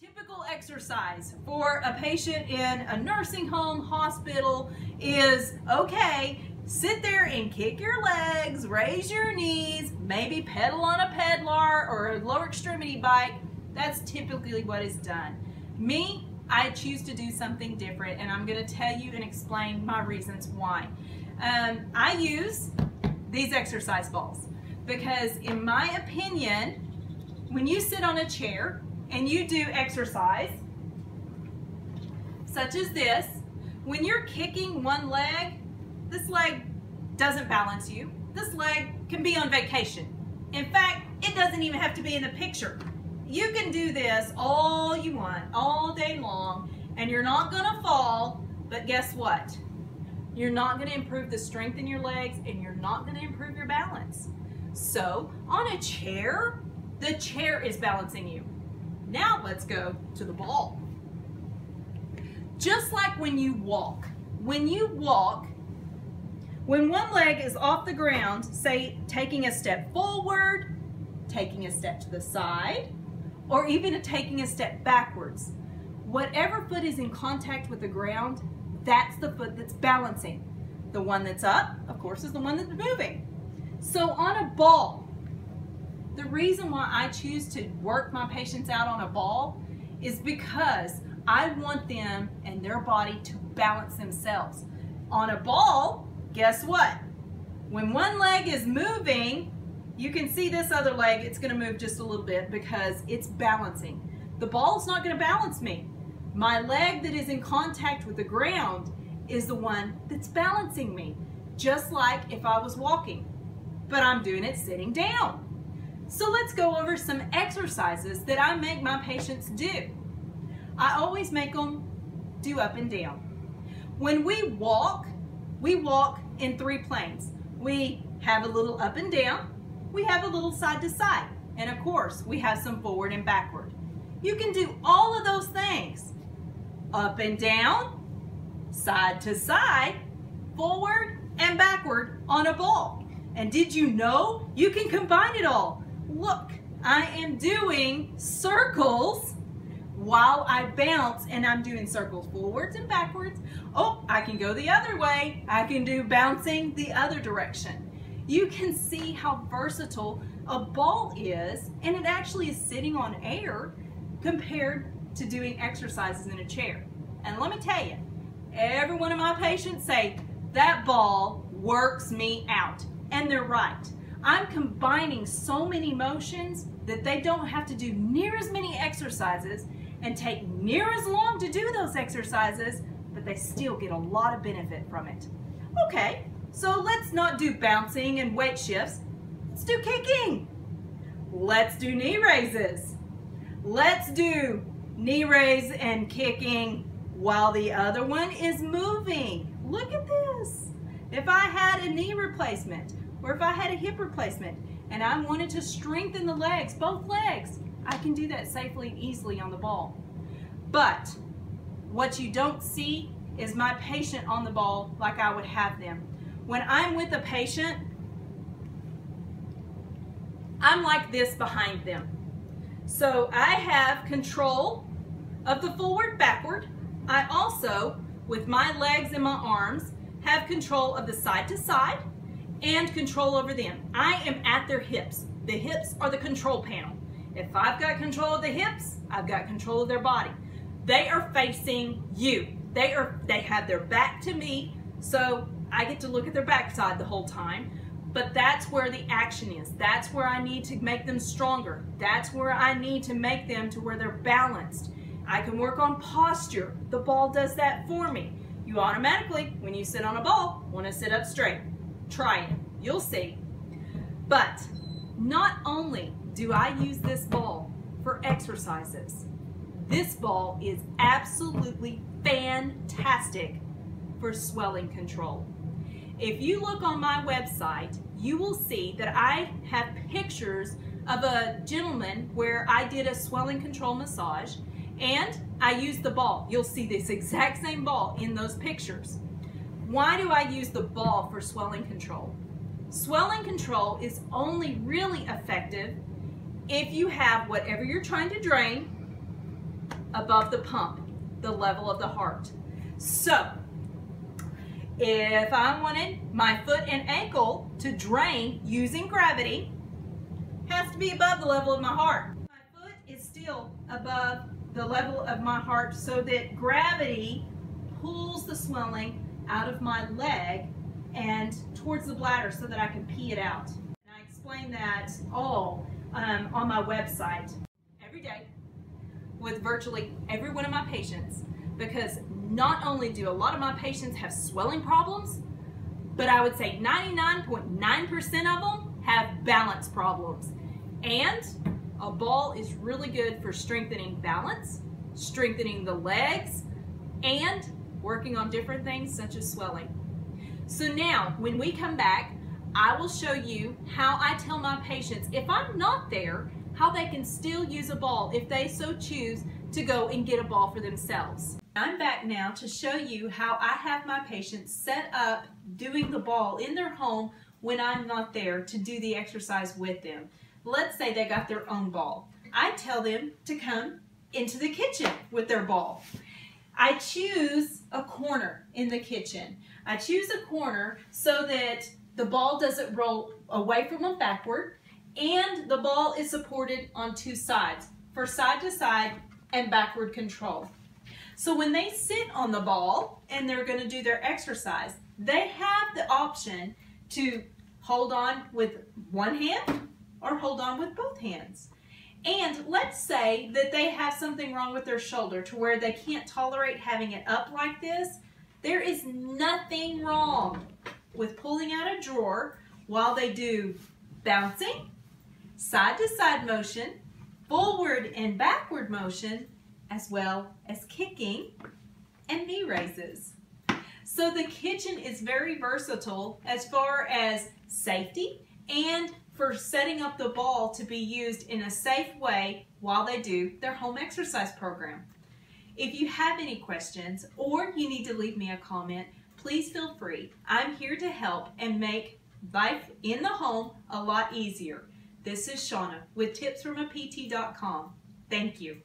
Typical exercise for a patient in a nursing home, hospital is, okay, sit there and kick your legs, raise your knees, maybe pedal on a pedlar or a lower extremity bike. That's typically what is done. Me, I choose to do something different, and I'm going to tell you and explain my reasons why. I use these exercise balls because, in my opinion, when you sit on a chair and you do exercise, such as this, when you're kicking one leg, this leg doesn't balance you. This leg can be on vacation. In fact, it doesn't even have to be in the picture. You can do this all you want, all day long, and you're not gonna fall, but guess what? You're not gonna improve the strength in your legs, and you're not gonna improve your balance. So, on a chair, the chair is balancing you. Now let's go to the ball. Just like when you walk, when one leg is off the ground, say taking a step forward, taking a step to the side, or even taking a step backwards, whatever foot is in contact with the ground, that's the foot that's balancing. The one that's up, of course, is the one that's moving. So on a ball, the reason why I choose to work my patients out on a ball is because I want them and their body to balance themselves. On a ball, guess what? When one leg is moving, you can see this other leg, it's gonna move just a little bit because it's balancing. The ball's not gonna balance me. My leg that is in contact with the ground is the one that's balancing me, just like if I was walking, but I'm doing it sitting down. So let's go over some exercises that I make my patients do. I always make them do up and down. When we walk in 3 planes. We have a little up and down, we have a little side to side, and of course, we have some forward and backward. You can do all of those things. Up and down, side to side, forward and backward on a ball. And did you know you can combine it all? Look, I am doing circles while I bounce, and I'm doing circles forwards and backwards. Oh, I can go the other way. I can do bouncing the other direction. You can see how versatile a ball is, and it actually is sitting on air compared to doing exercises in a chair. And let me tell you, every one of my patients say, that ball works me out. And they're right. I'm combining so many motions that they don't have to do near as many exercises and take near as long to do those exercises, but they still get a lot of benefit from it. Okay, so let's not do bouncing and weight shifts. Let's do kicking. Let's do knee raises. Let's do knee raise and kicking while the other one is moving. Look at this. If I had a knee replacement, or if I had a hip replacement and I wanted to strengthen the legs, both legs, I can do that safely and easily on the ball. But what you don't see is my patient on the ball like I would have them. When I'm with a patient, I'm like this behind them. So I have control of the forward, backward. I also, with my legs and my arms, have control of the side to side and control over them. I am at their hips. The hips are the control panel. If I've got control of the hips, I've got control of their body. They are facing you. They have their back to me, so I get to look at their backside the whole time, but that's where the action is. That's where I need to make them stronger. That's where I need to make them to where they're balanced. I can work on posture. The ball does that for me. You automatically, when you sit on a ball, want to sit up straight. Try it. You'll see. But not only do I use this ball for exercises, this ball is absolutely fantastic for swelling control. If you look on my website, you will see that I have pictures of a gentleman where I did a swelling control massage, and I used the ball. You'll see this exact same ball in those pictures. Why do I use the ball for swelling control? Swelling control is only really effective if you have whatever you're trying to drain above the pump, the level of the heart. So, if I wanted my foot and ankle to drain using gravity, has to be above the level of my heart. My foot is still above the level of my heart so that gravity pulls the swelling out of my leg and towards the bladder so that I can pee it out. And I explain that all on my website every day with virtually every one of my patients, because not only do a lot of my patients have swelling problems, but I would say 99.9% of them have balance problems. And a ball is really good for strengthening balance, strengthening the legs, and working on different things such as swelling. So now, when we come back, I will show you how I tell my patients, if I'm not there, how they can still use a ball if they so choose to go and get a ball for themselves. I'm back now to show you how I have my patients set up doing the ball in their home when I'm not there to do the exercise with them. Let's say they got their own ball. I tell them to come into the kitchen with their ball. I choose a corner in the kitchen. I choose a corner so that the ball doesn't roll away from them backward, and the ball is supported on two sides for side to side and backward control. So when they sit on the ball and they're going to do their exercise, they have the option to hold on with one hand or hold on with both hands. And let's say that they have something wrong with their shoulder to where they can't tolerate having it up like this. There is nothing wrong with pulling out a drawer while they do bouncing, side to side motion, forward and backward motion, as well as kicking and knee raises. So the kitchen is very versatile as far as safety and for setting up the ball to be used in a safe way while they do their home exercise program. If you have any questions or you need to leave me a comment, please feel free. I'm here to help and make life in the home a lot easier. This is Shauna with tipsfromapt.com. Thank you.